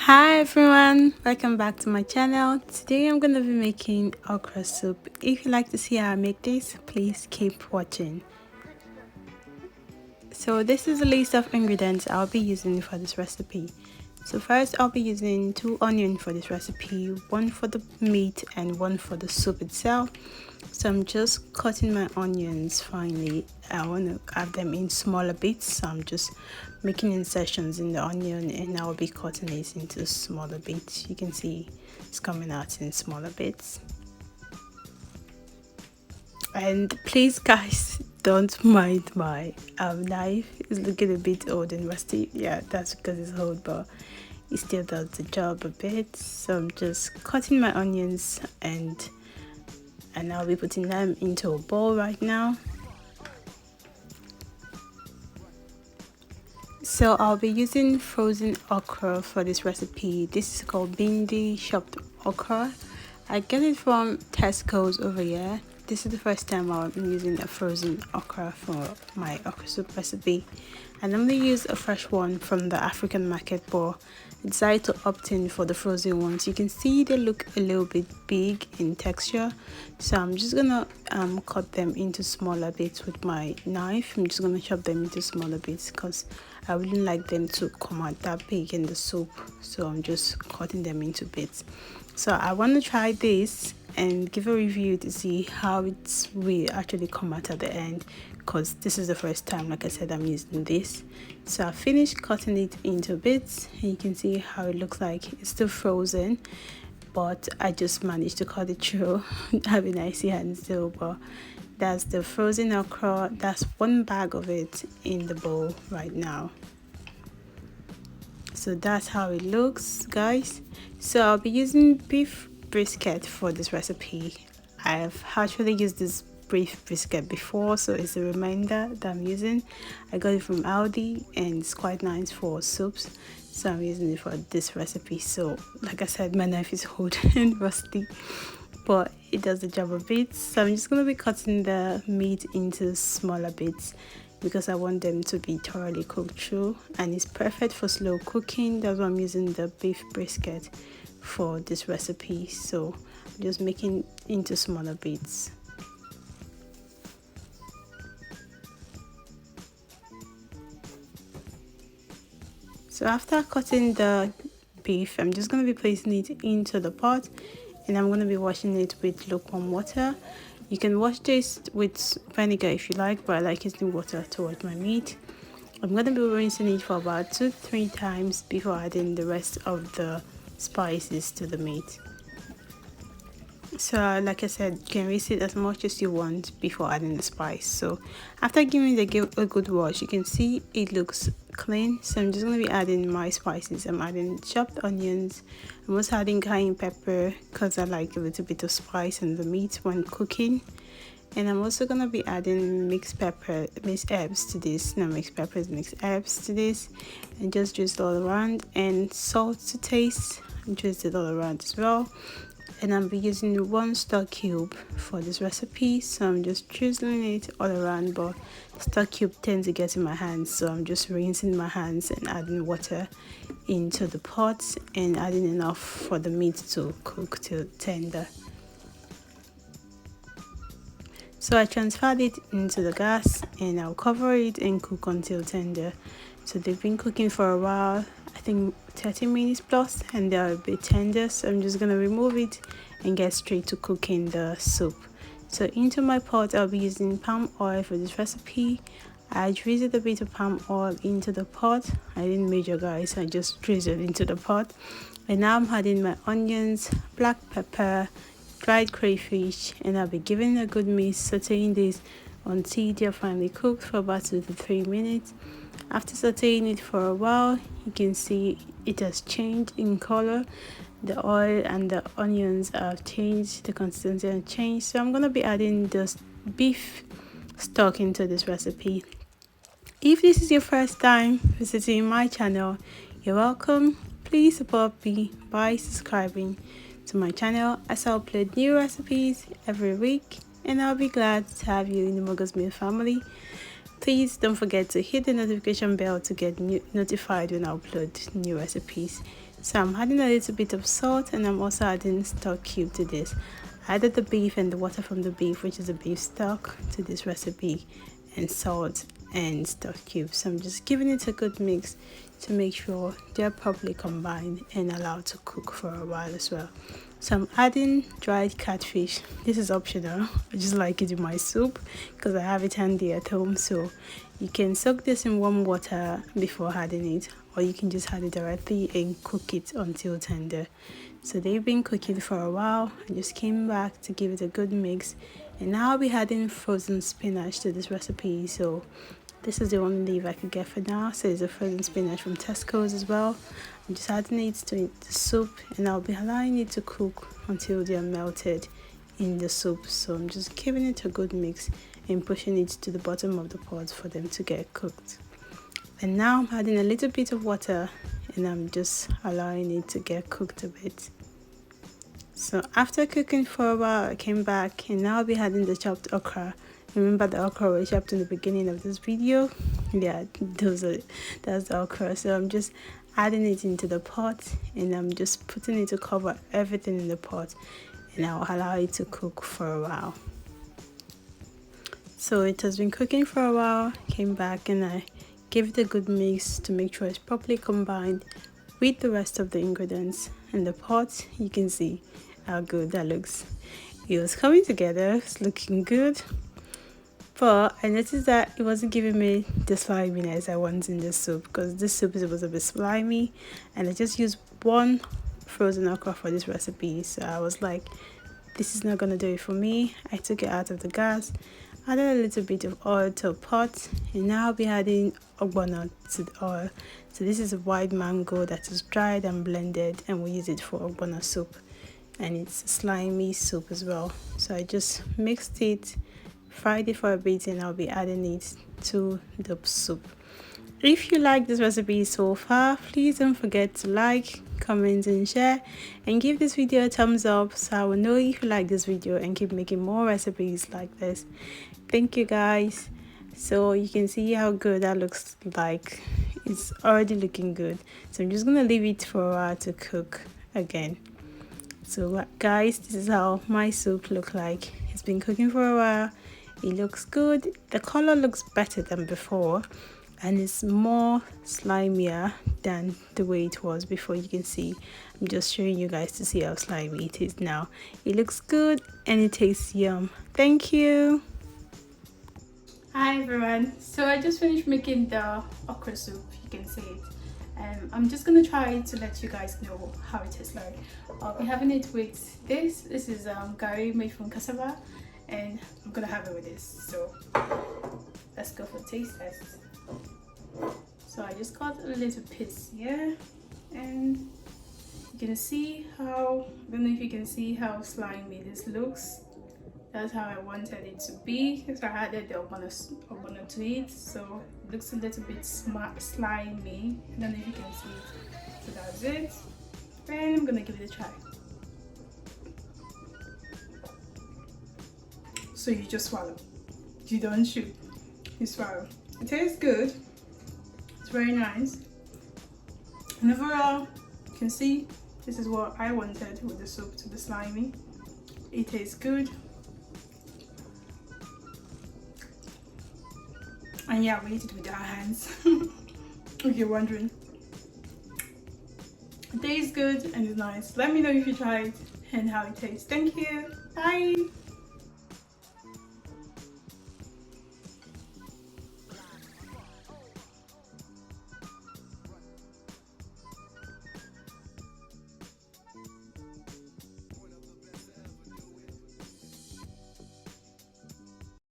Hi everyone, welcome back to my channel. Today I'm going to be making okra soup. If you like to see how I make this, please keep watching. So this is a list of ingredients I'll be using for this recipe. So first I'll be using 2 onions for this recipe, 1 for the meat and 1 for the soup itself. So I'm just cutting my onions finely. I want to have them in smaller bits, so I'm just making incisions in the onion and I'll be cutting it into smaller bits. You can see it's coming out in smaller bits. And please guys, don't mind my knife. It's looking a bit old and rusty. Yeah, that's because it's old, but it still does the job a bit. So I'm just cutting my onions and I'll be putting them into a bowl right now. So I'll be using frozen okra for this recipe. This is called Bhinidi chopped okra. I get it from Tesco's over here. This is the first time I'm using a frozen okra for my okra soup recipe. I normally use a fresh one from the African market, but I decided to opt in for the frozen ones. You can see they look a little bit big in texture, so I'm just gonna cut them into smaller bits with my knife. I'm just gonna chop them into smaller bits because I wouldn't like them to come out that big in the soup, so I'm just cutting them into bits. So I want to try this and give a review to see how it will actually come out at the end, because this is the first time, like I said, I'm using this. So I finished cutting it into bits and you can see how it looks like. It's still frozen, but I just managed to cut it through. Having icy hands still, but that's the frozen okra. That's 1 bag of it in the bowl right now. So that's how it looks, guys. So I'll be using beef brisket for this recipe. I've actually used this beef brisket before, so it's a reminder that I'm using. I got it from Aldi and it's quite nice for soups, so I'm using it for this recipe. So like I said, my knife is old and rusty, but it does the job a bit. So I'm just going to be cutting the meat into smaller bits because I want them to be thoroughly cooked through, and it's perfect for slow cooking. That's why I'm using the beef brisket for this recipe. So I'm just making into smaller bits. So after cutting the beef, I'm just going to be placing it into the pot and I'm going to be washing it with lukewarm water. You can wash this with vinegar if you like, but I like using water to wash my meat. I'm going to be rinsing it for about 2-3 times before adding the rest of the spices to the meat. So like I said, you can rinse it as much as you want before adding the spice. So after giving it a good wash, you can see it looks clean. So I'm just going to be adding my spices. I'm adding chopped onions. I'm also adding cayenne pepper because I like a little bit of spice in the meat when cooking. And I'm also going to be adding mixed herbs to this. No, mixed peppers, mixed herbs to this. And just drizzle it all around. And salt to taste. Drizzle it all around as well. And I'll be using 1 star cube for this recipe, so I'm just drizzling it all around, but star cube tends to get in my hands, so I'm just rinsing my hands and adding water into the pot and adding enough for the meat to cook till tender. So I transferred it into the gas and I'll cover it and cook until tender. So they've been cooking for a while, I think 30 minutes plus, and they're a bit tender, so I'm just gonna remove it and get straight to cooking the soup. So into my pot, I'll be using palm oil for this recipe. I drizzled a bit of palm oil into the pot. I didn't measure, guys, I just drizzled into the pot. And now I'm adding my onions, black pepper, dried crayfish, and I'll be giving a good mix, sauteing this until they're finally cooked for about 2-3 minutes. After sauteing it for a while, you can see it has changed in color. The oil and the onions have changed, the consistency has changed. So I'm going to be adding the beef stock into this recipe. If this is your first time visiting my channel, you're welcome. Please support me by subscribing to my channel as I upload new recipes every week, and I'll be glad to have you in the Mogo's Meal family. Please don't forget to hit the notification bell to get notified when I upload new recipes. So I'm adding a little bit of salt, and I'm also adding stock cube to this. I added the beef and the water from the beef, which is the beef stock, to this recipe, and salt and stock cubes. So I'm just giving it a good mix to make sure they're properly combined and allowed to cook for a while as well. So I'm adding dried catfish. This is optional. I just like it in my soup because I have it handy at home. So you can soak this in warm water before adding it, or you can just add it directly and cook it until tender. So they've been cooking for a while. I just came back to give it a good mix, and now I'll be adding frozen spinach to this recipe. So this is the only leaf I could get for now. So it's a frozen spinach from Tesco's as well. I'm just adding it to the soup, and I'll be allowing it to cook until they are melted in the soup. So I'm just giving it a good mix and pushing it to the bottom of the pot for them to get cooked. And now I'm adding a little bit of water, and I'm just allowing it to get cooked a bit. So after cooking for a while, I came back, and now I'll be adding the chopped okra. Remember the okra was chopped in the beginning of this video? Yeah, that's the okra. So I'm just adding it into the pot, and I'm just putting it to cover everything in the pot, and I'll allow it to cook for a while. So it has been cooking for a while. Came back and I gave it a good mix to make sure it's properly combined with the rest of the ingredients in the pot. You can see how good that looks. It was coming together, it's looking good, but I noticed that it wasn't giving me the sliminess I want in this soup, because this soup is supposed to be slimy, and I just used one frozen okra for this recipe. So I was like, this is not gonna do it for me. I took it out of the gas, added a little bit of oil to a pot, and now I'll be adding Ogbono to the oil. So this is a white mango that is dried and blended, and we use it for Ogbono soup, and it's a slimy soup as well. So I just mixed it, fried it for a bit, and I'll be adding it to the soup. If you like this recipe so far, please don't forget to like, comment and share, and give this video a thumbs up so I will know if you like this video and keep making more recipes like this. Thank you guys. So you can see how good that looks like. It's already looking good. So I'm just gonna leave it for a while to cook again. So guys, this is how my soup looks like. It's been cooking for a while. It looks good. The color looks better than before, and it's more slimier than the way it was before. You can see, I'm just showing you guys to see how slimy it is now. It looks good and it tastes yum. Thank you. Hi everyone, so I just finished making the okra soup. You can see it. I'm just gonna try to let you guys know how it tastes like. I'll be having it with this is curry made from cassava, and I'm gonna have it with this. So let's go for taste test. So I just got a little piece here, and you can see how, I don't know if you can see how slimy this looks. That's how I wanted it to be. So I added the ogbono to it, so it looks a little bit slimy. I don't know if you can see it. So that's it. Then I'm gonna give it a try. So you just swallow. You don't chew. You swallow. It tastes good. It's very nice. And overall, you can see this is what I wanted with the soup, to be slimy. It tastes good. And yeah, we eat it with our hands. If you're wondering. It tastes good and it's nice. Let me know if you tried and how it tastes. Thank you. Bye.